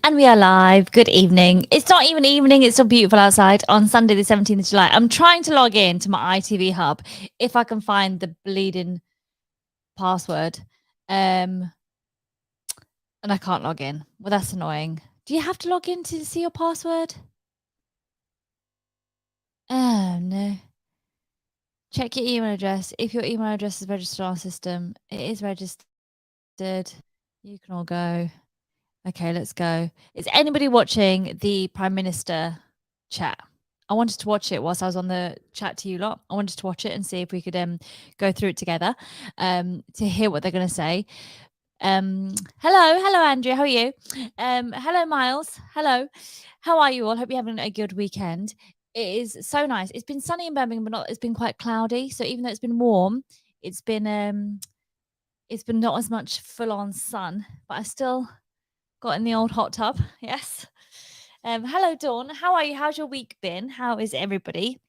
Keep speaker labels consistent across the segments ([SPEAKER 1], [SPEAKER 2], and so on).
[SPEAKER 1] And we are live. Good evening. It's not even evening, it's so beautiful outside on Sunday, the 17th of July. I'm trying to log in to my ITV hub if I can find the bleeding password. And I can't log in. Well, that's annoying. Do you have to log in to see your password? Oh, no. Check your email address. If your email address is registered on our system, it is registered. You can all go. Okay, let's go. Is anybody watching the Prime Minister chat? I wanted to watch it whilst I was on the chat to you lot. I wanted to watch it and see if we could go through it together to hear what they're going to say. Hello, Andrea. How are you? Hello, Miles. Hello. How are you all? Hope you're having a good weekend. It is so nice. It's been sunny in Birmingham, but it's been quite cloudy. So even though it's been warm, it's been not as much full on sun, but I still got in the old hot tub. Yes. Hello, Dawn. How are you? How's your week been? How is everybody?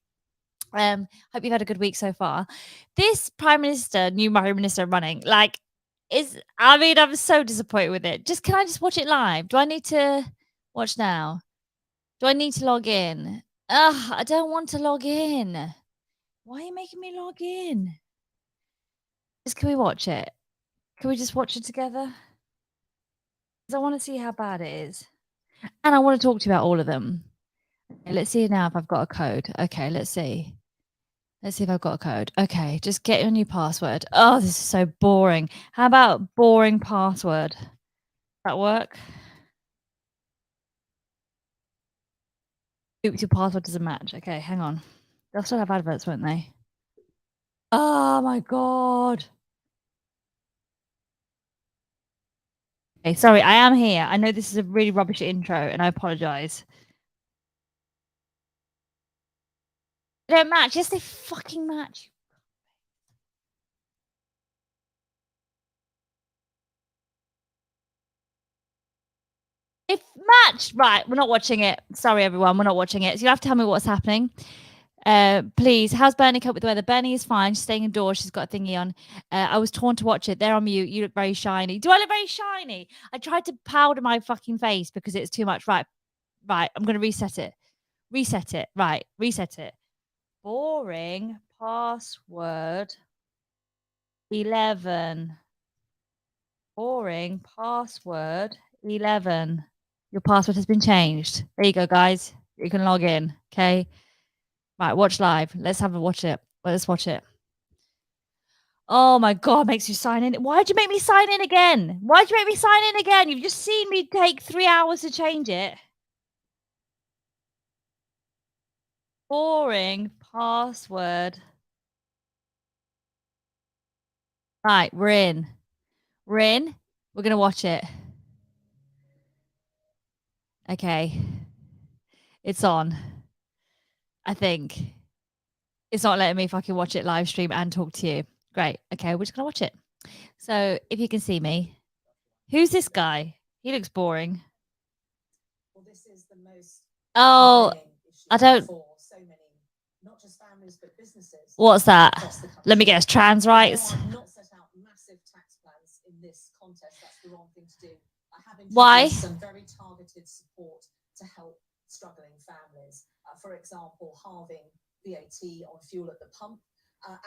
[SPEAKER 1] Hope you've had a good week so far. This new Prime Minister running, I'm so disappointed with it. Can I just watch it live? Do I need to watch now? Do I need to log in? Ugh, I don't want to log in. Why are you making me log in? Can we watch it? Can we just watch it together? Because I want to see how bad it is. And I want to talk to you about all of them. Okay, let's see now if I've got a code. Okay, let's see. Let's see if I've got a code. Okay, just get your new password. Oh, this is so boring. How about boring password? Does that work? Oops, your password doesn't match. Okay, hang on. They'll still have adverts, won't they? Oh my God. Okay, sorry, I am here. I know this is a really rubbish intro and I apologize. They don't match. Yes, they fucking match. It matched. Right, we're not watching it. Sorry, everyone, we're not watching it. So you have to tell me what's happening. Please, how's Bernie cope with the weather? Bernie is fine. She's staying indoors. She's got a thingy on. I was torn to watch it. They're on mute. You look very shiny. Do I look very shiny? I tried to powder my fucking face because it's too much. Right. I'm going to reset it. Right. Reset it. Boring password 11. Boring password 11. Your password has been changed. There you go, guys. You can log in. Okay. Right, watch live. Let's watch it. Let's watch it. Oh my God, makes you sign in. Why'd you make me sign in again? Why'd you make me sign in again? You've just seen me take 3 hours to change it. Boring password. Right, we're in. We're going to watch it. Okay. It's on. I think. It's not letting me fucking watch it live stream and talk to you. Great. Okay, we're just going to watch it. So if you can see me, who's this guy? He looks boring. Well, this is the most I don't. For so many, not just families, but businesses. What's that? Let me guess. Trans rights. Not set out massive tax plans in this contest. That's the wrong thing to do. Why? Some very targeted support to help struggling families. For example, halving VAT on fuel at the pump,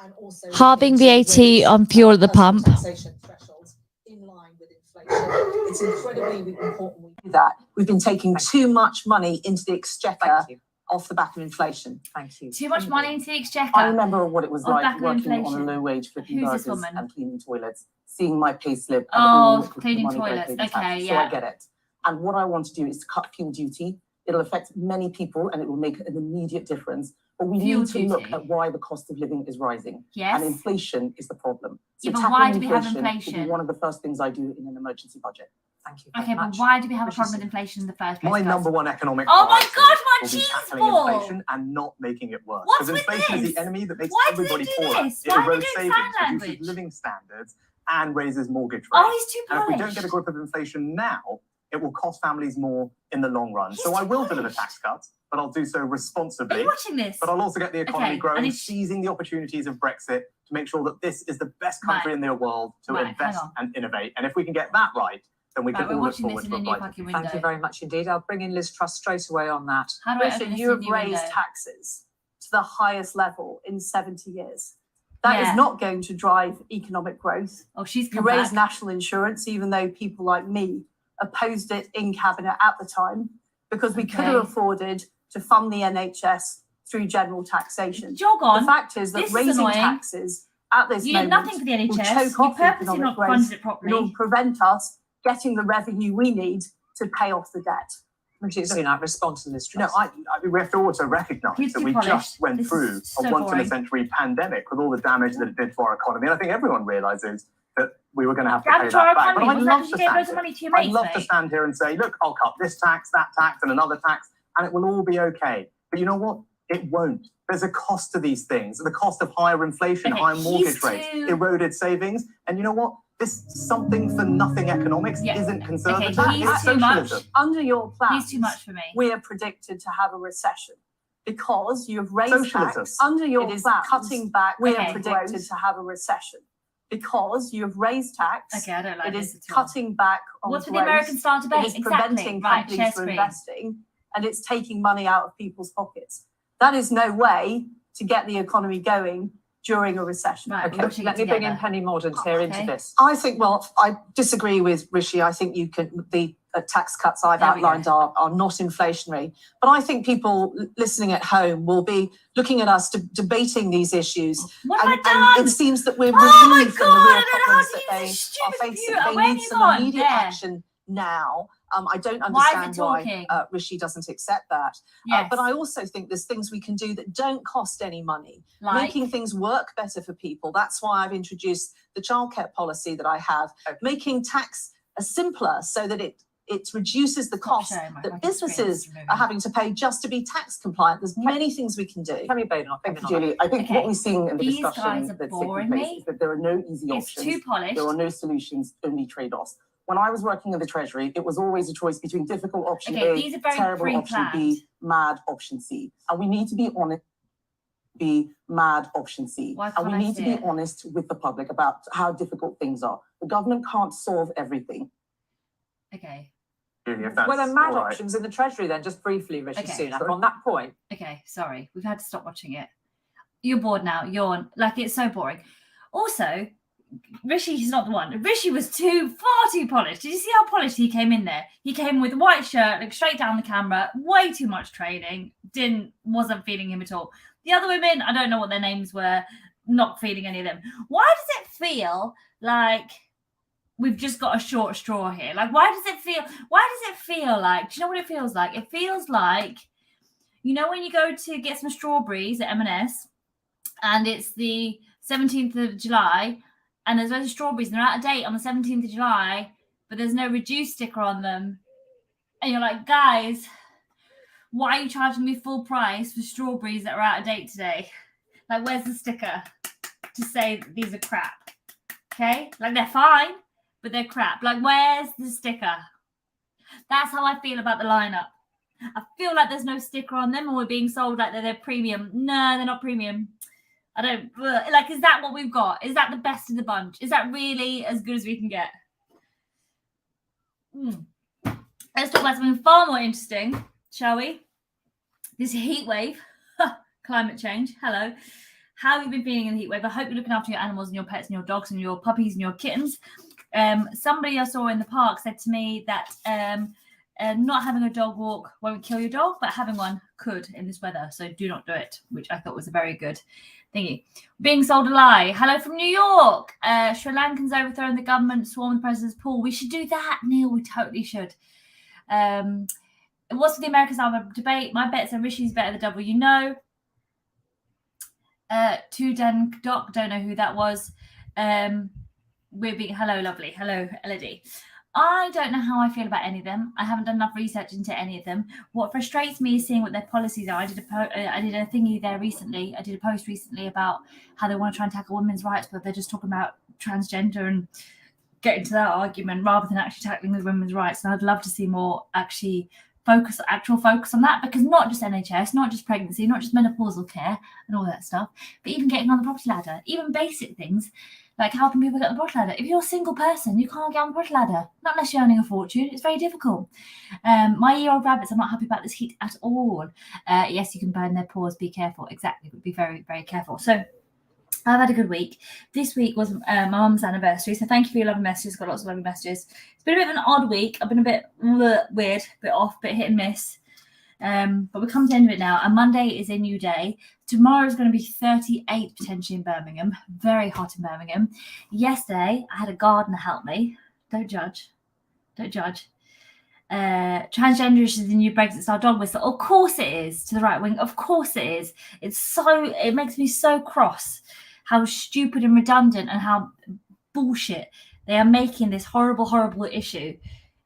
[SPEAKER 1] and also halving VAT on fuel at the pump. Taxation thresholds in line with inflation. It's incredibly important we do that. We've been taking too much money into the exchequer off the back of inflation. Thank you. Too much money into the exchequer. I remember what it was like working on a low wage, flipping burgers and cleaning toilets, seeing my pay slip. Cleaning toilets. Okay, yeah. So I get it. And what I want to do is to cut fuel duty. It'll affect many people and it will make an immediate difference. But we need to look at why the cost of living is rising. Yes. And inflation is the problem. So but why do we have inflation? Will be one of the first things I do in an emergency budget. Thank you. Okay, but why do we have a problem with inflation in the first place? My number one economic priority. Oh my God, my cheese ball! Inflation and not making it worse. Because inflation is the enemy that makes everybody poorer. It erodes savings, reduces living standards, and raises mortgage rates. Oh, he's too bullish. And if we don't get a grip of inflation now, it will cost families more in the long run. So I will deliver tax cuts, but I'll do so responsibly. Are you watching this? But I'll also get the economy growing, seizing the opportunities of Brexit to make sure that this is the best country in the world to invest and innovate. And if we can get that right,
[SPEAKER 2] then we can all look forward to a brighter future.
[SPEAKER 3] Thank you very much indeed. I'll bring in Liz Truss straight away on that.
[SPEAKER 4] Richard, you have raised taxes to the highest level in 70 years. That is not going to drive economic growth. You raised national insurance, even though people like me opposed it in cabinet at the time, because we could have afforded to fund the NHS through general taxation.
[SPEAKER 1] Jog on.
[SPEAKER 4] The fact is that raising taxes at this moment
[SPEAKER 1] did nothing for the NHS.
[SPEAKER 4] Will choke off economic growth. It will prevent us getting the revenue we need to pay off the debt.
[SPEAKER 3] Respond to this.
[SPEAKER 2] No, I mean, we have to also recognise that we just went through a once-in-a-century pandemic with all the damage that it did to our economy. And I think everyone realises that we were going to have to pay that back. But I'd love to stand here and say, look, I'll cut this tax, that tax, and another tax, and it will all be okay. But you know what? It won't. There's a cost to these things. The cost of higher inflation, higher mortgage rates, eroded savings. And you know what? This something for nothing economics isn't conservative.
[SPEAKER 1] It's socialism.
[SPEAKER 4] Under your plan,
[SPEAKER 1] he's too much for me.
[SPEAKER 4] We are predicted to have a recession because you have raised tax. Under your plan, cutting back. We are predicted to have a recession because you have raised tax.
[SPEAKER 1] Okay, I don't like
[SPEAKER 4] it. It is cutting back on
[SPEAKER 1] what's with the American style debate?
[SPEAKER 4] It is preventing companies from investing, and it's taking money out of people's pockets. That is no way to get the economy going during a recession.
[SPEAKER 3] Right, okay, let me bring in Penny Mordaunt here into this.
[SPEAKER 5] I think, well, I disagree with Rishi. I think you can, the tax cuts I've outlined are not inflationary. But I think people listening at home will be looking at us debating these issues.
[SPEAKER 1] What have I done?
[SPEAKER 5] It seems that we're removed from the real problems that they are facing.
[SPEAKER 1] They
[SPEAKER 5] need some immediate action now. I don't understand why Rishi doesn't accept that.
[SPEAKER 1] Yes.
[SPEAKER 5] But I also think there's things we can do that don't cost any money.
[SPEAKER 1] Like
[SPEAKER 5] making things work better for people. That's why I've introduced the childcare policy that I have. Making tax simpler so that it reduces the cost that businesses are having to pay just to be tax compliant. There's many things we can do.
[SPEAKER 2] Thank you, Julie. I think what we're seeing in the discussion that's taking place is that there are no easy options.
[SPEAKER 1] Too polished.
[SPEAKER 2] There are no solutions, only trade-offs. When I was working in the Treasury, it was always a choice between difficult option A, terrible option B, mad option C. And we need to be honest, mad option C. And we need to be honest with the public about how difficult things are. The government can't solve everything.
[SPEAKER 1] Okay.
[SPEAKER 3] Well, the mad options in the Treasury then, just briefly, Rishi Sunak, on that point.
[SPEAKER 1] Okay, sorry. We've had to stop watching it. You're bored now. Yawn. Like, it's so boring. Also, Rishi's not the one. Rishi was far too polished. Did you see how polished he came in there? He came with a white shirt, like straight down the camera, way too much training. Wasn't feeling him at all. The other women, I don't know what their names were, not feeling any of them. Why does it feel like we've just got a short straw here? Like, why does it feel like, do you know what it feels like? It feels like, you know, when you go to get some strawberries at M&S and it's the 17th of July, and there's loads of strawberries and they're out of date on the 17th of July, but there's no reduced sticker on them. And you're like, guys, why are you charging me full price for strawberries that are out of date today? Like, where's the sticker to say that these are crap? Okay? Like, they're fine, but they're crap. Like, where's the sticker? That's how I feel about the lineup. I feel like there's no sticker on them and we're being sold like they're premium. No, they're not premium. I don't, like, is that what we've got? Is that the best of the bunch? Is that really as good as we can get? Let's talk about something far more interesting, shall we? This heat wave, climate change, hello. How have you been feeling in the heat wave? I hope you're looking after your animals and your pets and your dogs and your puppies and your kittens. Somebody I saw in the park said to me that not having a dog walk won't kill your dog, but having one could in this weather. So do not do it, which I thought was a very good thingy. Being sold a lie. Hello from New York. Sri Lankans overthrowing the government, swarm the president's pool. We should do that, Neil. We totally should. What's with the American style debate? My bets are Rishi's better the devil you know. To Dan Doc, don't know who that was. Hello, lovely. Hello, Elodie. I don't know how I feel about any of them. I haven't done enough research into any of them. What frustrates me is seeing what their policies are. I did a thingy there recently. I did a post recently about how they want to try and tackle women's rights, but they're just talking about transgender and get into that argument rather than actually tackling the women's rights. And I'd love to see more actual focus on that, because not just NHS, not just pregnancy, not just menopausal care and all that stuff, but even getting on the property ladder, even basic things
[SPEAKER 6] like helping people get on the property ladder. If you're a single person, you can't get on the property ladder, not unless you're earning a fortune. It's very difficult. My year-old rabbits are not happy about this heat at all. Yes, you can burn their paws. Be careful. Exactly. Be very, very careful. So I've had a good week. This week was my mum's anniversary, so thank you for your lovely messages. Got lots of lovely messages. It's been a bit of an odd week. I've been a bit weird, a bit off, a bit hit and miss. But we're coming to the end of it now, and Monday is a new day. Tomorrow is going to be 38 potentially in Birmingham. Very hot in Birmingham. Yesterday, I had a gardener help me. Don't judge. Don't judge. Transgenderish is the new Brexit style dog whistle. Of course it is, to the right wing. Of course it is. It makes me so cross how stupid and redundant and how bullshit they are making this horrible, horrible issue.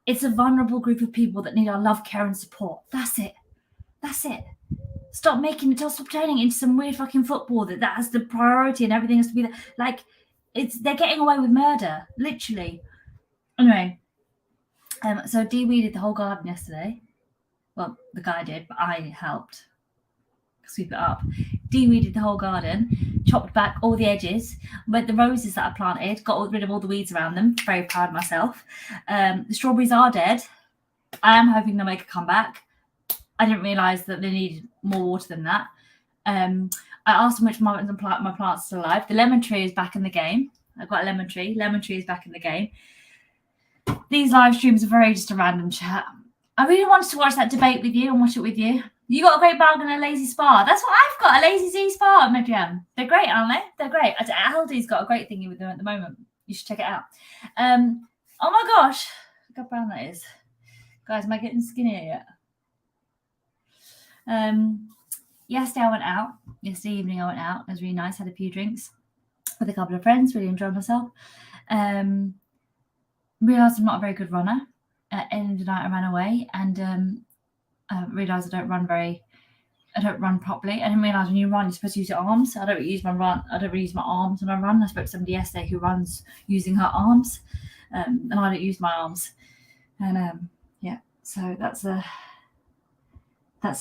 [SPEAKER 6] It's a vulnerable group of people that need our love, care, and support. That's it. That's it. Stop making it. Stop turning it into some weird fucking football that has the priority and everything has to be there. Like, they're getting away with murder, literally. Anyway, so de-weeded the whole garden yesterday. Well, the guy did, but I helped sweep it up. De-weeded the whole garden, chopped back all the edges, but the roses that I planted, got rid of all the weeds around them. Very proud of myself. The strawberries are dead. I am hoping they'll make a comeback. I didn't realise that they needed more water than that. I asked them which my plants are still alive. The lemon tree is back in the game. I've got a lemon tree. Lemon tree is back in the game. These live streams are very just a random chat. I really wanted to watch that debate with you and watch it with you. You got a great bargain and a lazy spa. That's what I've got, a lazy Z spa at Medjam. They're great, aren't they? They're great. Aldi's got a great thingy with them at the moment. You should check it out. Oh my gosh. Look how brown that is. Guys, am I getting skinnier yet? Yesterday I went out. Yesterday evening I went out. It was really nice. Had a few drinks with a couple of friends. Really enjoyed myself. Realised I'm not a very good runner. End of the night I ran away and realised I don't run properly. I didn't realise when you run you're supposed to use your arms. I don't really use my arms when I run. I spoke to somebody yesterday who runs using her arms, and I don't use my arms. And so that's the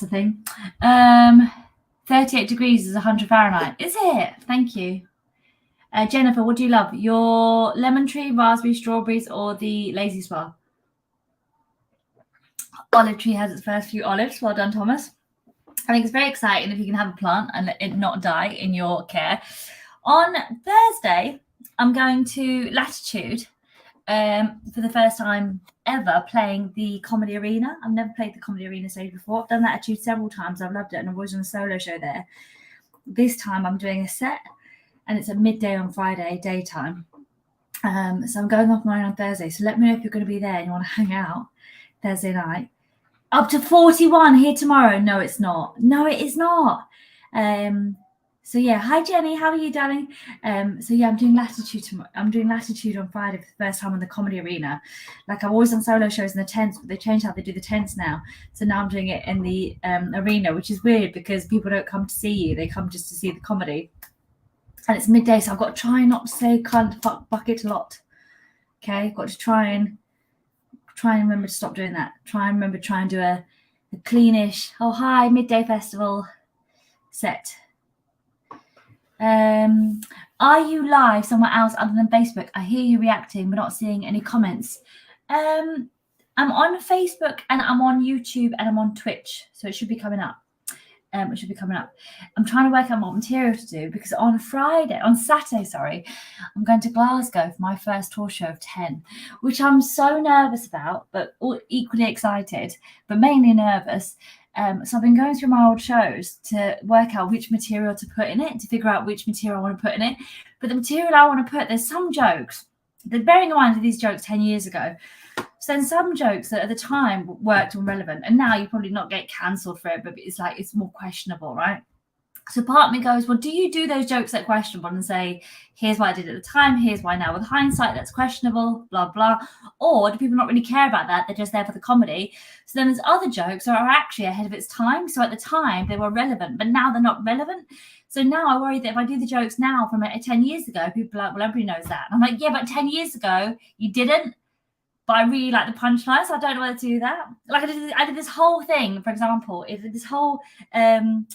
[SPEAKER 6] thing. 38 degrees is 100 Fahrenheit. Is it? Thank you. Jennifer, what do you love? Your lemon tree, raspberry, strawberries, or the lazy spa? Olive tree has its first few olives. Well done, Thomas. I think it's very exciting if you can have a plant and let it not die in your care. On Thursday, I'm going to Latitude for the first time ever playing the Comedy Arena. I've never played the Comedy Arena stage before. I've done Latitude several times. I've loved it, and I've always done a solo show there. This time I'm doing a set, and it's at midday on Friday, daytime. So I'm going off mine on Thursday. So let me know if you're going to be there and you want to hang out Thursday night. Up to 41 here tomorrow. No, it's not. No, it is not. So yeah, hi Jenny, how are you, darling? So yeah, I'm doing Latitude tomorrow. I'm doing Latitude on Friday for the first time in the Comedy Arena. Like I've always done solo shows in the tents, but they changed how they do the tents now. So now I'm doing it in the arena, which is weird because people don't come to see you; they come just to see the comedy. And it's midday, so I've got to try not to say cunt, fuck, bucket a lot. Okay, got to try and remember to stop doing that. Try and do a cleanish, oh hi, midday festival set. Are you live somewhere else other than Facebook? I hear you reacting but not seeing any comments. I'm on Facebook and I'm on YouTube and I'm on Twitch, so it should be coming up. I'm trying to work out what material to do because on Saturday, I'm going to Glasgow for my first tour show of 10, which I'm so nervous about, but equally excited, but mainly nervous. So I've been going through my old shows to work out which material to put in it, to figure out which material I want to put in it. But the material I want to put, there's some jokes, bearing in mind these jokes 10 years ago, so then some jokes that at the time worked and relevant, and now you probably not get cancelled for it, but it's more questionable, right? So part of me goes, well, do you do those jokes that are questionable and say, here's what I did at the time, here's why now with hindsight that's questionable, blah, blah. Or do people not really care about that? They're just there for the comedy. So then there's other jokes that are actually ahead of its time. So at the time they were relevant, but now they're not relevant. So now I worry that if I do the jokes now from 10 years ago, people are like, well, everybody knows that. And I'm like, yeah, but 10 years ago you didn't. But I really like the punchline, so I don't know whether to do that. Like I did this whole thing, for example, this whole thing.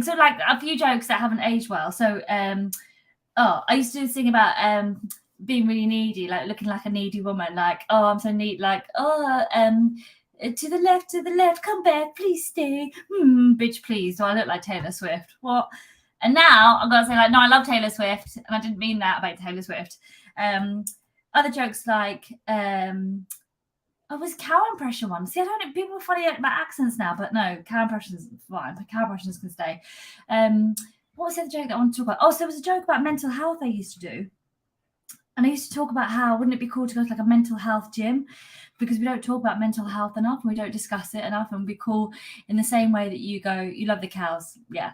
[SPEAKER 6] So like a few jokes that haven't aged well. So I used to sing about being really needy, like looking like a needy woman, like, oh, I'm so neat, like, oh, to the left, come back, please stay, bitch, please. Do I look like Taylor Swift? What? And now I'm gonna say, like, no, I love Taylor Swift, and I didn't mean that about Taylor Swift. Other jokes like was cow impression one. See, I don't know, people are funny about accents now, but no, cow impressions fine. Cow impressions can stay. What was the other joke that I want to talk about? Oh, so there was a joke about mental health I used to do. And I used to talk about how wouldn't it be cool to go to like a mental health gym, because we don't talk about mental health enough and we don't discuss it enough, and it'd be cool in the same way that you love the cows. Yeah.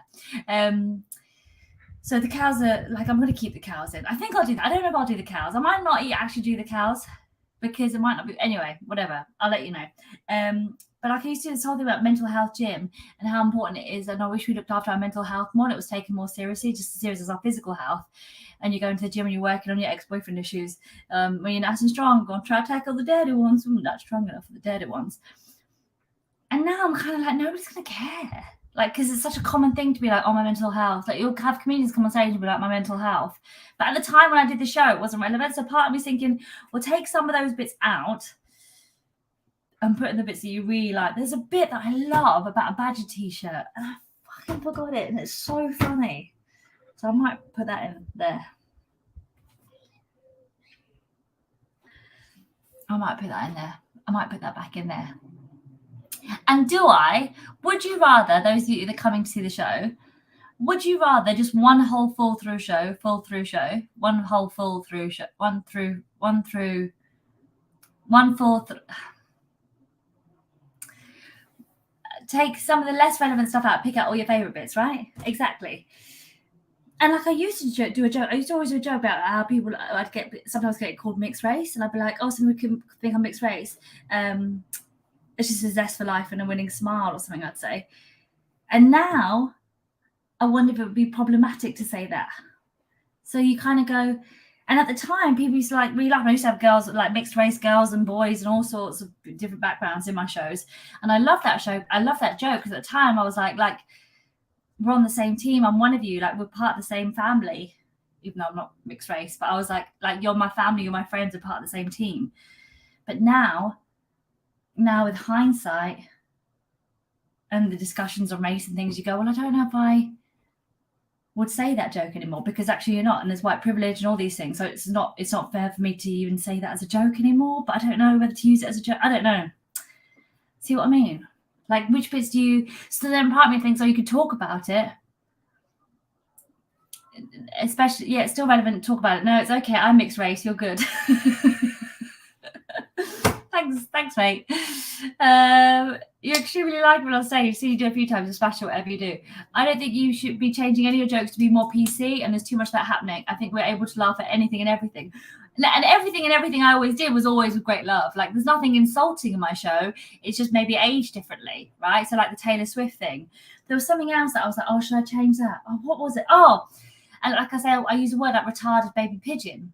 [SPEAKER 6] So the cows are like, I'm going to keep the cows in. I think I'll do that. I don't know if I'll do the cows. I might not actually do the cows because it might not be. Anyway, whatever. I'll let you know. But like I used to do this whole thing about mental health gym and how important it is. And I wish we looked after our mental health more. And it was taken more seriously, just as serious as our physical health. And you go into the gym and you're working on your ex-boyfriend issues. When you're nice and strong, go and try to tackle the dirty ones. We're not strong enough for the dirty ones. And now I'm kind of like, nobody's going to care. Like, because it's such a common thing to be like, oh, my mental health. Like, you'll have comedians come on stage and be like, my mental health. But at the time when I did the show, it wasn't relevant. So part of me's thinking, well, take some of those bits out and put in the bits that you really like. There's a bit that I love about a Badger t-shirt, and I fucking forgot it, and it's so funny. So I might put that in there. I might put that in there. I might put that back in there. And would you rather, those of you that are coming to see the show, would you rather just one whole full through show, take some of the less relevant stuff out, pick out all your favorite bits, right? Exactly. And like I used to do a joke. I used to always do a joke about how people, sometimes get called mixed race, and I'd be like, oh, somebody can think I'm mixed race. It's just a zest for life and a winning smile or something, I'd say. And now I wonder if it would be problematic to say that. So you kind of go, and at the time, people used to like really laugh. I used to have girls, like mixed race girls and boys and all sorts of different backgrounds in my shows. And I love that show. I love that joke, because at the time I was like, we're on the same team. I'm one of you. Like, we're part of the same family, even though I'm not mixed race. But I was like you're my family, you're my friends, we're part of the same team. But now with hindsight and the discussions on race and things, you go, well, I don't know if I would say that joke anymore, because actually you're not, and there's white privilege and all these things. So it's not fair for me to even say that as a joke anymore. But I don't know whether to use it as a joke. I don't know. See what I mean? Like, which bits do you? So then part of me thinks, oh, you could talk about it. Especially, yeah, it's still relevant to talk about it. No, it's okay. I'm mixed race. You're good. Thanks, mate. You're extremely likable on stage. See you do a few times, especially whatever you do. I don't think you should be changing any of your jokes to be more PC, and there's too much of that happening. I think we're able to laugh at anything and everything. And everything I always did was always with great love. Like, there's nothing insulting in my show. It's just maybe aged differently, right? So like the Taylor Swift thing. There was something else that I was like, oh, should I change that? Oh, what was it? Oh, and like I say, I use a word like retarded baby pigeon.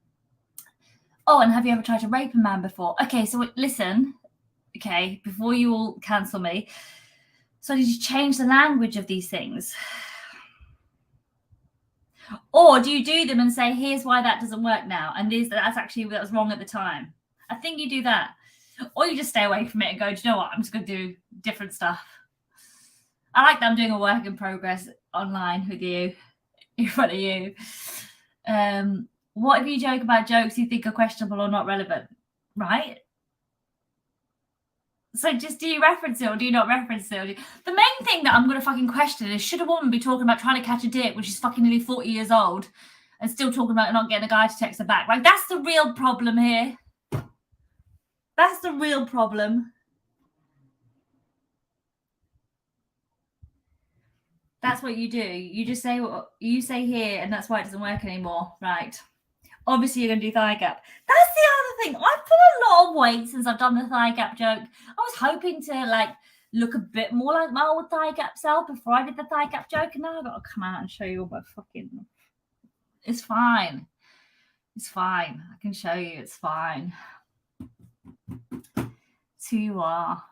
[SPEAKER 6] Oh, and have you ever tried to rape a man before? Okay, so listen, okay, before you all cancel me. So did you change the language of these things? Or do you do them and say, here's why that doesn't work now, and that was wrong at the time? I think you do that. Or you just stay away from it and go, do you know what, I'm just going to do different stuff. I like that I'm doing a work in progress online with you, in front of you. What if you joke about jokes you think are questionable or not relevant, right? So just, do you reference it or do you not reference it? The main thing that I'm going to fucking question is, should a woman be talking about trying to catch a dick when she's fucking nearly 40 years old and still talking about not getting a guy to text her back? Like, that's the real problem here. That's the real problem. That's what you do. You just say what you say here, and that's why it doesn't work anymore, right? Obviously, you're going to do thigh gap. That's the other thing. I've put a lot of weight since I've done the thigh gap joke. I was hoping to, like, look a bit more like my old thigh gap self before I did the thigh gap joke, and now I've got to come out and show you all my fucking... It's fine. It's fine. I can show you. It's fine. It's who you are.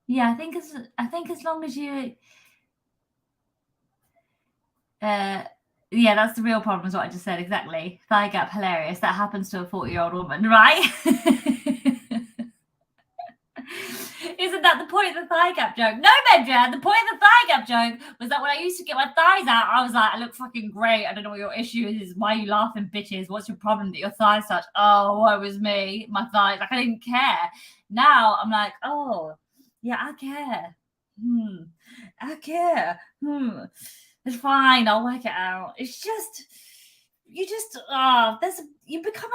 [SPEAKER 6] Yeah, I think as long as you... Yeah, that's the real problem, is what I just said. Exactly. Thigh gap, hilarious. That happens to a 40-year-old woman, right? Isn't that the point of the thigh gap joke? No, Benja, the point of the thigh gap joke was that when I used to get my thighs out, I was like, I look fucking great. I don't know what your issue is. Why are you laughing, bitches? What's your problem that your thighs touch? Oh, woe was me. My thighs. Like, I didn't care. Now I'm like, oh, yeah, I care. I care. It's fine. I'll work it out. It's just, you become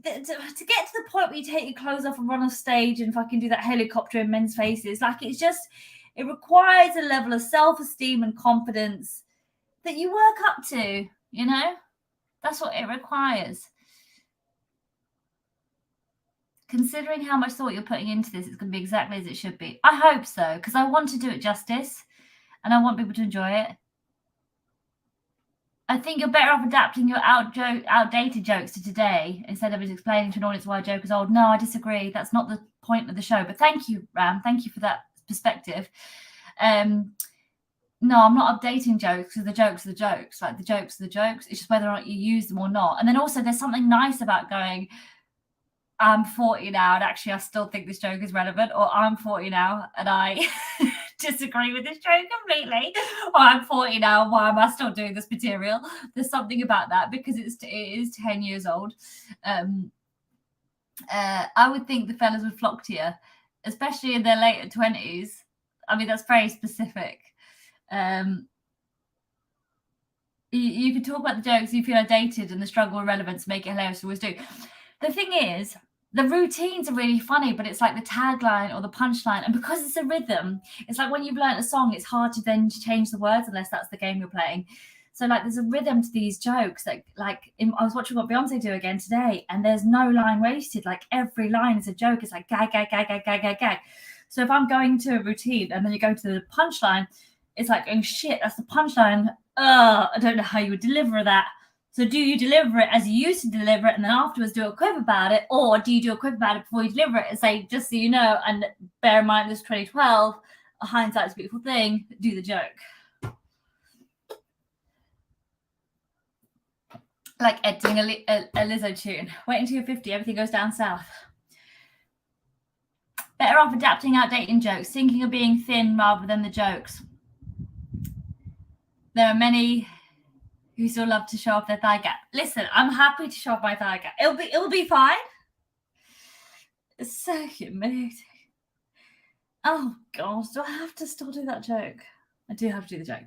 [SPEAKER 6] to get to the point where you take your clothes off and run off stage and fucking do that helicopter in men's faces. Like, it requires a level of self-esteem and confidence that you work up to, you know? That's what it requires. Considering how much thought you're putting into this, it's going to be exactly as it should be. I hope so, because I want to do it justice and I want people to enjoy it. I think you're better off adapting your outdated jokes to today instead of explaining to an audience why a joke is old. No, I disagree. That's not the point of the show. But thank you, Ram. Thank you for that perspective. No, I'm not updating jokes, because the jokes are the jokes. Like, the jokes are the jokes. It's just whether or not you use them or not. And then also there's something nice about going, I'm 40 now and actually I still think this joke is relevant, or I'm 40 now and I disagree with this joke completely, or I'm 40 now, why am I still doing this material? There's something about that, because it is 10 years old. I would think the fellas would flock to you, especially in their later 20s. I mean, that's very specific. You can talk about the jokes you feel are dated and the struggle with relevance, make it hilarious, always do. The thing is, the routines are really funny, but it's like the tagline or the punchline. And because it's a rhythm, it's like when you've learned a song, it's hard to then change the words unless that's the game you're playing. So, like, there's a rhythm to these jokes. I was watching what Beyonce do again today, and there's no line wasted. Like, every line is a joke. It's like gag, gag, gag, gag, gag, gag, gag. So if I'm going to a routine and then you go to the punchline, it's like, oh shit, that's the punchline. I don't know how you would deliver that. So do you deliver it as you used to deliver it and then afterwards do a quip about it? Or do you do a quip about it before you deliver it and say, just so you know, and bear in mind this 2012, hindsight's a beautiful thing, do the joke. Like editing a Lizzo tune. Wait until you're 50, everything goes down south. Better off adapting outdated jokes, thinking of being thin rather than the jokes. There are many who still love to show off their thigh gap. Listen, I'm happy to show off my thigh gap. It'll be fine. It's so humiliating. Oh God, do I have to still do that joke? I do have to do the joke.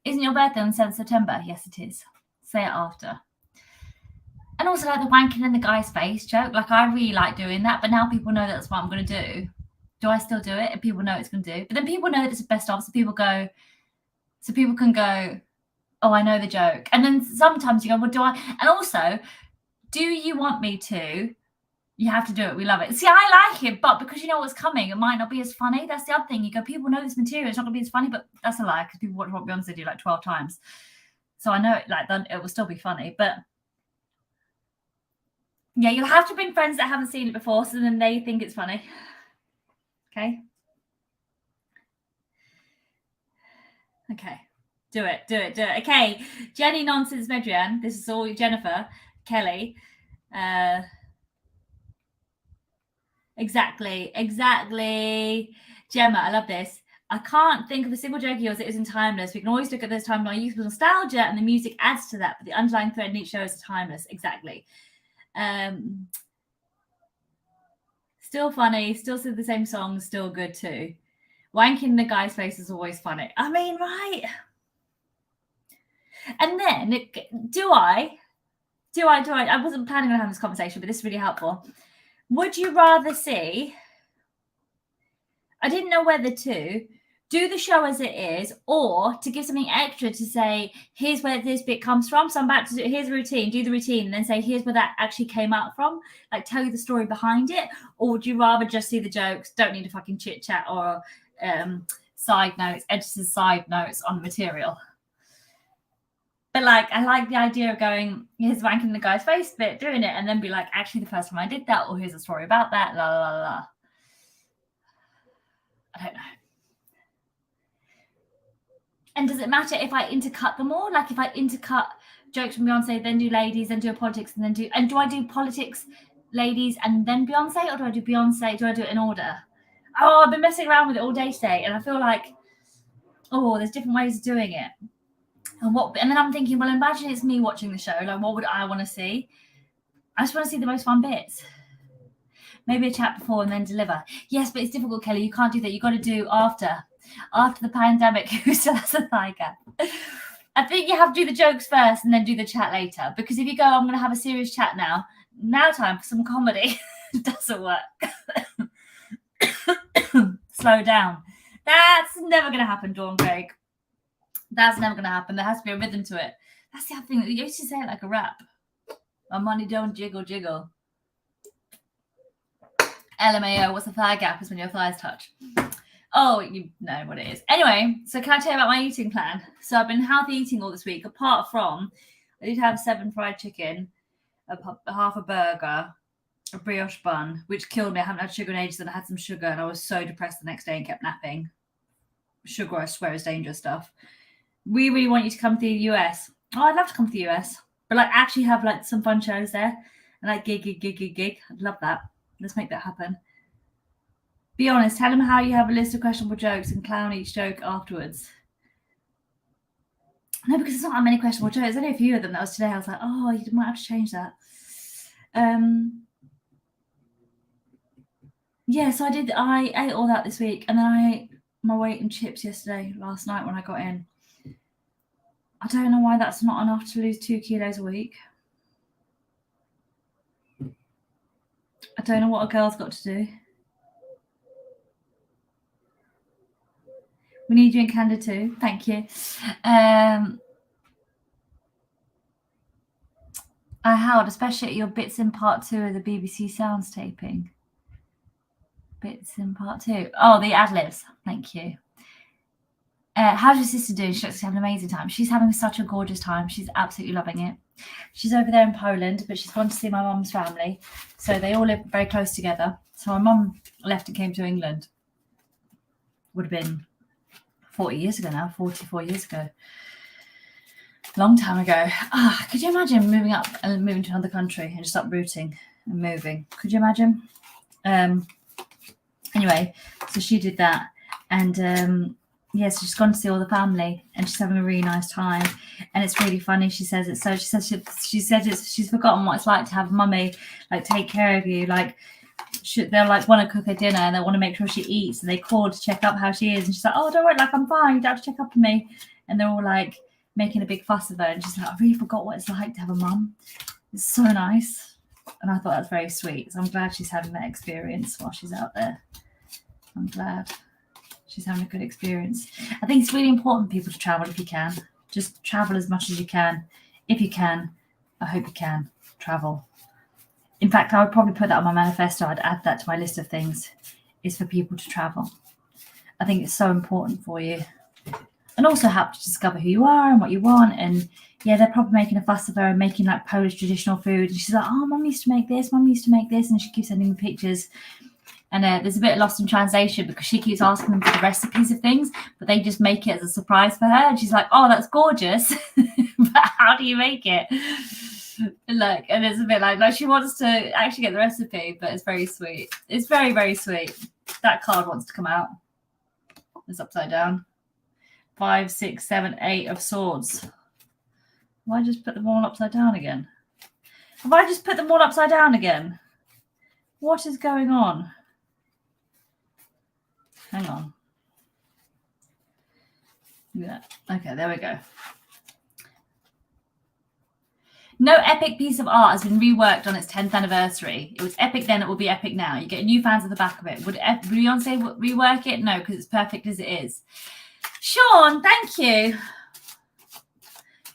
[SPEAKER 6] Isn't your birthday on 7th September? Yes, it is. Say it after. And also, like, the wanking in the guy's face joke. Like, I really like doing that, but now people know that's what I'm going to do. Do I still do it? And people know it's going to do. But then people know that it's the best of, so people can go, oh, I know the joke. And then sometimes you go, well, do I? And also, do you want me to? You have to do it. We love it. See, I like it, but because you know what's coming, it might not be as funny. That's the other thing. You go, people know this material. It's not going to be as funny, but that's a lie, because people watch what Beyonce do like 12 times. So I know it, like, then it will still be funny. But yeah, you'll have to bring friends that haven't seen it before, so then they think it's funny. Okay. Okay. Do it. Okay. Jenny Nonsense Medrian. This is all Jennifer. Kelly. Exactly. Gemma, I love this. I can't think of a single joke of yours that isn't timeless. We can always look at those times in our youthful nostalgia, and the music adds to that, but the underlying thread in each show is timeless. Exactly. Still funny, still sing the same songs, still good too. Wanking the guy's face is always funny. I mean, right? And then, do I wasn't planning on having this conversation, but this is really helpful. Would you rather see, I didn't know whether to do the show as it is, or to give something extra to say, here's where this bit comes from. So I'm about to do, here's a routine, do the routine, and then say, here's where that actually came out from. Like, tell you the story behind it. Or would you rather just see the jokes, don't need to fucking chit chat or side notes, editors' side notes on the material? But like, I like the idea of going, here's wanking the guy's face bit, doing it, and then be like, actually, the first time I did that, or here's a story about that, la la la. I don't know. And does it matter if I intercut them all? Like if I intercut jokes from Beyonce, then do ladies, then do a politics, and do I do politics, ladies, and then Beyonce, or do I do Beyonce? Do I do it in order? Oh, I've been messing around with it all day today, and I feel like, oh, there's different ways of doing it. And then I'm thinking, well, imagine it's me watching the show. Like, what would I want to see? I just want to see the most fun bits. Maybe a chat before and then deliver. Yes, but it's difficult, Kelly. You can't do that. You've got to do after the pandemic. Who still has a thigh gap? I think you have to do the jokes first and then do the chat later. Because if you go, I'm going to have a serious chat now time for some comedy, it doesn't work. Slow down. That's never going to happen, Dawn Craig. That's never going to happen. There has to be a rhythm to it. That's the other thing. You used to say it like a rap. My money don't jiggle, jiggle. LMAO, what's a thigh gap? Is when your thighs touch. Oh, you know what it is. Anyway, so can I tell you about my eating plan? So I've been healthy eating all this week, apart from I did have 7 fried chicken, half a burger, a brioche bun, which killed me. I haven't had sugar in ages, and I had some sugar, and I was so depressed the next day and kept napping. Sugar, I swear, is dangerous stuff. We really want you to come to the US. Oh, I'd love to come to the US, but like actually have like some fun shows there, and like gig. I'd love that. Let's make that happen. Be honest. Tell them how you have a list of questionable jokes and clown each joke afterwards. No, because it's not that many questionable jokes. There's only a few of them. That was today. I was like, oh, you might have to change that. Yeah, so I ate all that this week, and then I ate my weight in chips last night when I got in. I don't know why that's not enough to lose 2 kilos a week. I don't know what a girl's got to do. We need you in Canada too. Thank you. Howard, especially at your bits in part 2 of the BBC Sounds taping. Bits in part 2. Oh, the ad-libs. Thank you. How's your sister doing? She looks to have an amazing time. She's having such a gorgeous time. She's absolutely loving it. She's over there in Poland, but she's gone to see my mum's family. So they all live very close together. So my mum left and came to England. Would have been 40 years ago now, 44 years ago. Long time ago. Could you imagine moving up and moving to another country and just uprooting and moving? Could you imagine? Anyway, so she did that. And yes, she's gone to see all the family and she's having a really nice time. And it's really funny. She says it's so. She says she's forgotten what it's like to have mummy like take care of you. Like they'll like want to cook her dinner and they want to make sure she eats. And they call to check up how she is. And she's like, oh, don't worry, like I'm fine. You don't have to check up on me. And they're all like making a big fuss of her. And she's like, I really forgot what it's like to have a mum. It's so nice. And I thought that's very sweet. So I'm glad she's having that experience while she's out there. I'm glad she's having a good experience. I think it's really important for people to travel if you can. Just travel as much as you can. If you can, I hope you can travel. In fact, I would probably put that on my manifesto. I'd add that to my list of things, is for people to travel. I think it's so important for you. And also help to discover who you are and what you want. And yeah, they're probably making a fuss of her and making like Polish traditional food. And she's like, oh, mum used to make this, mum used to make this. And she keeps sending me pictures. And there's a bit lost in translation because she keeps asking them for the recipes of things, but they just make it as a surprise for her. And she's like, oh, that's gorgeous. But how do you make it? Like, and it's a bit like she wants to actually get the recipe, but it's very sweet. It's very, very sweet. That card wants to come out. It's upside down. 5, 6, 7, 8 of swords. Why just put them all upside down again? Have I just put them all upside down again? What is going on? Hang on. Yeah. Okay, there we go. No epic piece of art has been reworked on its 10th anniversary. It was epic then, it will be epic now. You get new fans at the back of it. Would Beyonce rework it? No, because it's perfect as it is. Sean, thank you.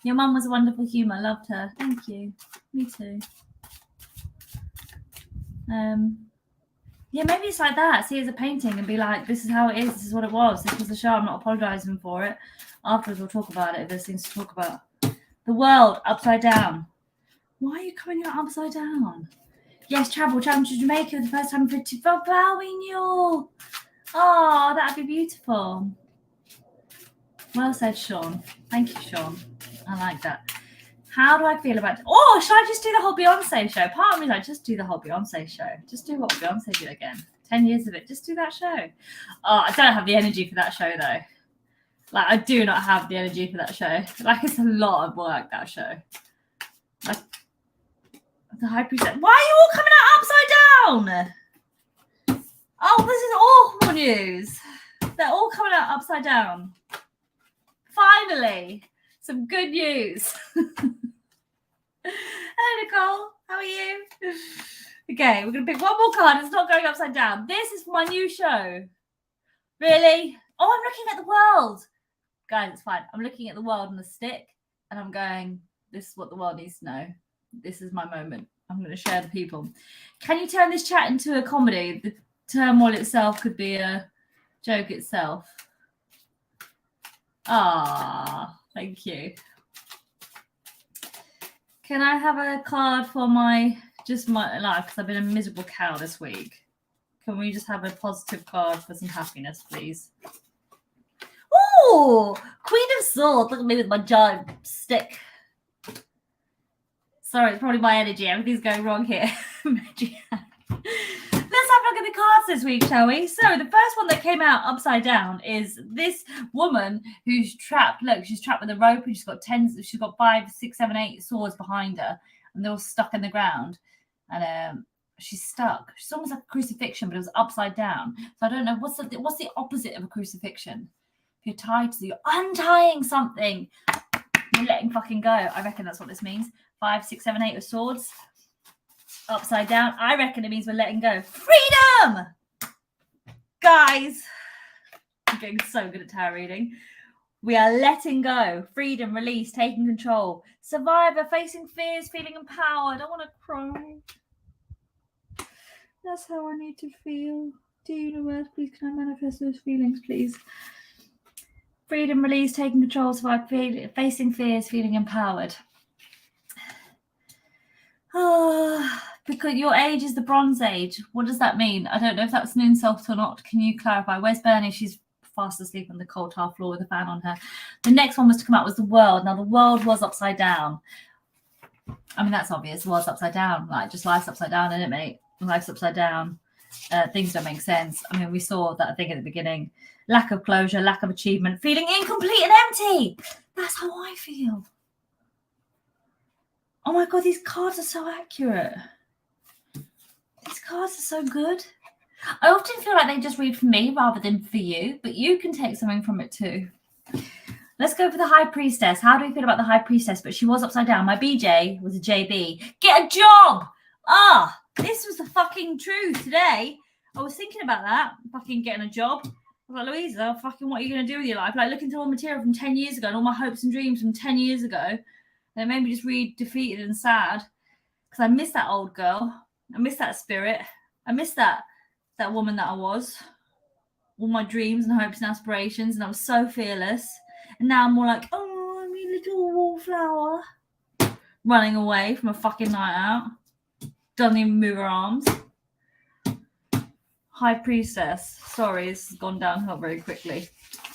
[SPEAKER 6] Your mum was a wonderful humour. Loved her. Thank you. Me too. Yeah, maybe it's like that. See it as a painting and be like, this is how it is. This is what it was. This was the show. I'm not apologising for it. Afterwards, we'll talk about it if there's things to talk about. The world upside down. Why are you coming out upside down? Yes, travel to Jamaica for the first time for bowing you. Oh, that'd be beautiful. Well said, Sean. Thank you, Sean. I like that. How do I feel about... Oh, should I just do the whole Beyonce show? Part of me is like, just do the whole Beyonce show. Just do what Beyonce did again. 10 years of it. Just do that show. Oh, I don't have the energy for that show, though. Like, I do not have the energy for that show. Like, it's a lot of work, that show. Like, the High Priestess. Why are you all coming out upside down? Oh, this is awful news. They're all coming out upside down. Finally, some good news. Hello, Nicole. How are you? Okay, we're going to pick one more card. It's not going upside down. This is for my new show. Really? Oh, I'm looking at the world. Guys, it's fine. I'm looking at the world on the stick, and I'm going, this is what the world needs to know. This is my moment. I'm going to share the people. Can you turn this chat into a comedy? The turmoil itself could be a joke itself. Ah, thank you. Can I have a card for my life? Because I've been a miserable cow this week. Can we just have a positive card for some happiness, please? Oh, Queen of Swords. Look at me with my giant stick. Sorry, it's probably my energy. Everything's going wrong here. Let's have a look at the cards this week, shall we? So the first one that came out upside down is this woman who's trapped. Look, she's trapped with a rope and she's got 5, 6, 7, 8 swords behind her, and they're all stuck in the ground. And she's stuck. She's almost like a crucifixion, but it was upside down. So I don't know what's the opposite of a crucifixion. If you're tied to, you're untying something. You're letting fucking go. I reckon that's what this means. 5, 6, 7, 8 of swords. Upside down. I reckon it means we're letting go. Freedom! Guys. I'm getting so good at tarot reading. We are letting go. Freedom, release, taking control. Survivor, facing fears, feeling empowered. I want to cry. That's how I need to feel. Dear universe, please can I manifest those feelings, please? Freedom, release, taking control, survive, facing fears, feeling empowered. Oh, because your age is the Bronze Age. What does that mean? I don't know if that's an insult or not. Can you clarify? Where's Bernie? She's fast asleep on the cold tar floor with a fan on her. The next one was to come out was the world. Now, the world was upside down. I mean, that's obvious. The world's upside down. Like, just life's upside down, isn't it, mate? Life's upside down. Things don't make sense. I mean, we saw that thing at the beginning. Lack of closure, lack of achievement, feeling incomplete and empty. That's how I feel. Oh my God, these cards are so accurate. These cards are so good. I often feel like they just read for me rather than for you, but you can take something from it too. Let's go for the High Priestess. How do we feel about the High Priestess? But she was upside down. My BJ was a JB. Get a job! Ah, this was the fucking truth today. I was thinking about that, fucking getting a job. I was like, Louisa, fucking what are you going to do with your life? Like, looking through all material from 10 years ago and all my hopes and dreams from 10 years ago. And it made me just really defeated and sad because I miss that old girl. I miss that spirit. I miss that woman that I was. All my dreams and hopes and aspirations. And I was so fearless. And now I'm more like, oh, I'm a little wallflower. Running away from a fucking night out. Doesn't even move her arms. High Priestess. Sorry, this has gone downhill very quickly.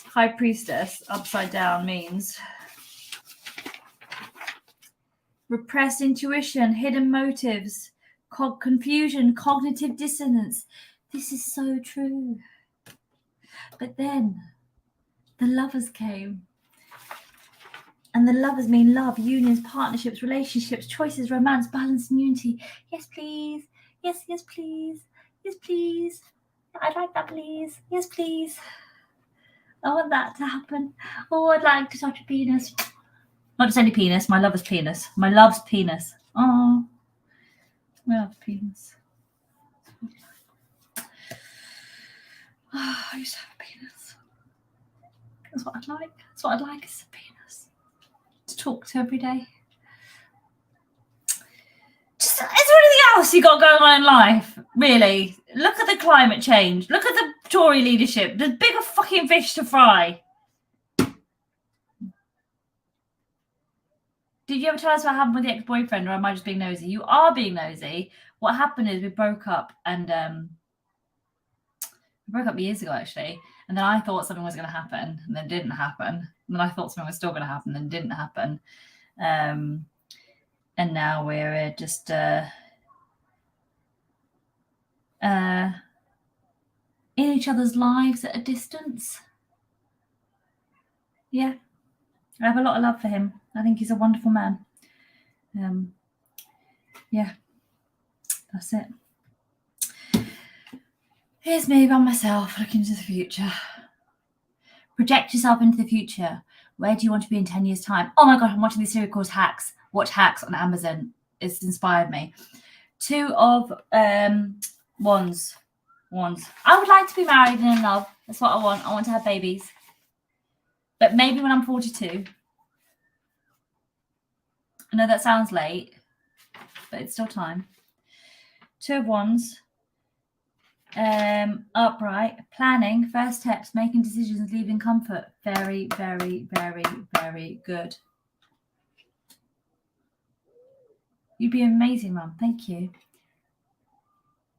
[SPEAKER 6] High Priestess, upside down, means repressed intuition, hidden motives, confusion, cognitive dissonance. This is so true. But then the lovers came. And the lovers mean love, unions, partnerships, relationships, choices, romance, balance, and unity. Yes, please. Yes, yes, please. Yes, please. I'd like that, please. Yes, please. I want that to happen. Oh, I'd like to touch a penis. Not just any penis, my lover's penis. My love's penis. Oh, my love's penis. Oh, I used to have a penis. That's what I'd like. That's what I'd like is a penis. To talk to every day. Just, is there anything else you got going on in life? Really? Look at the climate change. Look at the Tory leadership. There's bigger fucking fish to fry. Did you ever tell us what happened with the ex-boyfriend, or am I just being nosy? You are being nosy. What happened is we broke up, and we broke up years ago, actually. And then I thought something was going to happen, and then it didn't happen. And then I thought something was still going to happen, and didn't happen. And now we're just in each other's lives at a distance. Yeah, I have a lot of love for him. I think he's a wonderful man. Yeah, that's it. Here's me by myself looking into the future. Project yourself into the future. Where do you want to be in 10 years' time? Oh my God, I'm watching this series called Hacks. Watch Hacks on Amazon. It's inspired me. 2 of Wands. I would like to be married and in love. That's what I want. I want to have babies. But maybe when I'm 42. I know that sounds late, but it's still time. 2 of Wands. Upright, planning, first steps, making decisions, leaving comfort. Very, very, very, very good. You'd be amazing, Mum. Thank you.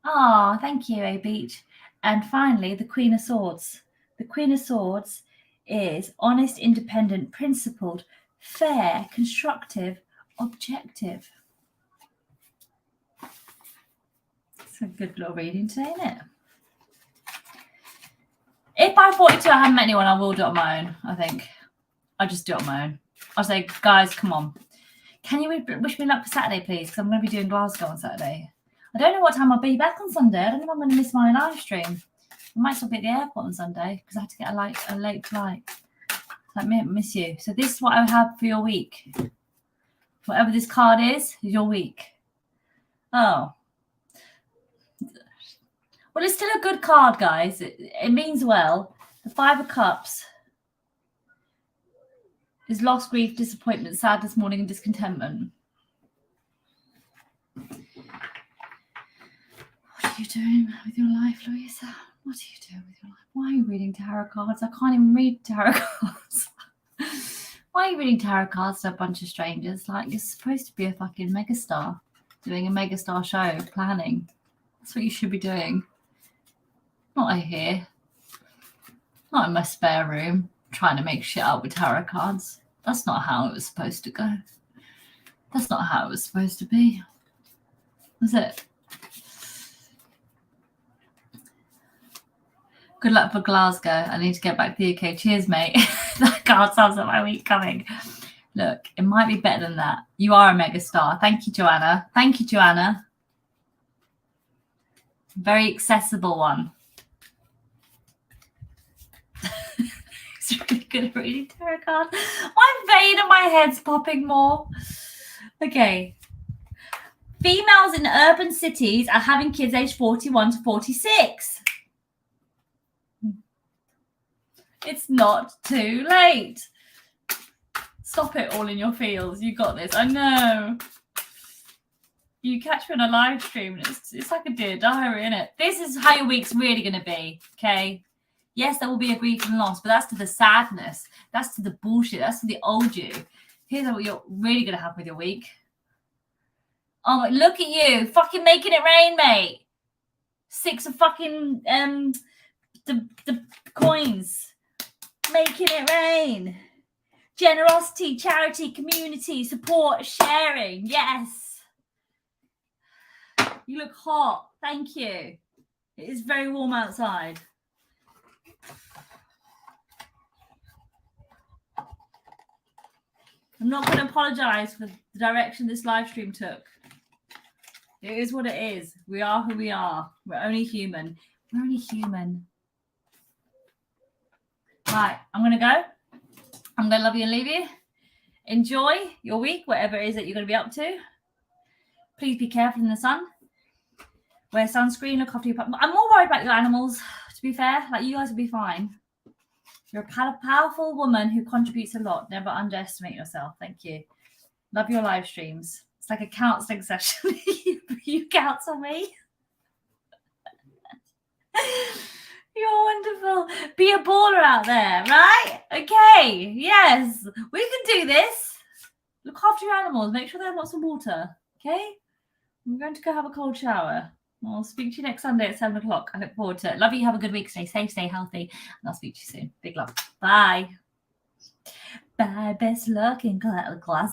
[SPEAKER 6] Ah, thank you, A Beach. And finally, the Queen of Swords. The Queen of Swords is honest, independent, principled, fair, constructive, objective. It's a good little reading today, isn't it? If by 42 I haven't met anyone, I will do it on my own, I think. I'll just do it on my own. I'll say, guys, come on. Can you wish me luck for Saturday, please? Because I'm going to be doing Glasgow on Saturday. I don't know what time I'll be back on Sunday. I don't know if I'm going to miss my live stream. I might still be at the airport on Sunday because I had to get a late flight. Let me miss you. So this is what I have for your week. Whatever this card is your week. Oh. Well, it's still a good card, guys. It means well. The 5 of Cups is loss, grief, disappointment, sadness, mourning, and discontentment. What are you doing with your life, Louisa? What are you doing with your life? Why are you reading tarot cards? I can't even read tarot cards. Why are you reading tarot cards to a bunch of strangers? Like, you're supposed to be a fucking megastar, doing a megastar show, planning. That's what you should be doing. Not here. Not in my spare room, trying to make shit up with tarot cards. That's not how it was supposed to go. That's not how it was supposed to be. Was it? Good luck for Glasgow. I need to get back to the UK. Cheers, mate. That card sounds like my week coming. Look, it might be better than that. You are a megastar. Thank you, Joanna. Thank you, Joanna. Very accessible one. It's really good at reading tarot cards. My vein in my head's popping more. Okay. Females in urban cities are having kids aged 41 to 46. It's not too late. Stop it all in your feels. You got this. I know. You catch me on a live stream. It's like a Dear Diary, isn't it? This is how your week's really going to be, okay? Yes, there will be a grief and loss, but that's to the sadness. That's to the bullshit. That's to the old you. Here's what you're really going to have with your week. Oh, look at you. Fucking making it rain, mate. 6 of fucking the coins. Making it rain. Generosity, charity, community, support, sharing. Yes. You look hot. Thank you. It is very warm outside. I'm not going to apologize for the direction this live stream took. It is what it is. We are who we are. We're only human. We're only human. Right, I'm going to go. I'm going to love you and leave you. Enjoy your week, whatever it is that you're going to be up to. Please be careful in the sun. Wear sunscreen, look after your pup. I'm more worried about your animals, to be fair. Like, you guys will be fine. You're a powerful woman who contributes a lot. Never underestimate yourself. Thank you. Love your live streams. It's like a counselling session. You counsel me. You're wonderful. Be a baller out there, right? Okay. Yes. We can do this. Look after your animals. Make sure they have lots of water. Okay? I'm going to go have a cold shower. I'll speak to you next Sunday at 7 o'clock. I look forward to it. Love you. Have a good week. Stay safe, stay healthy. And I'll speak to you soon. Big love. Bye. Bye, best luck in class.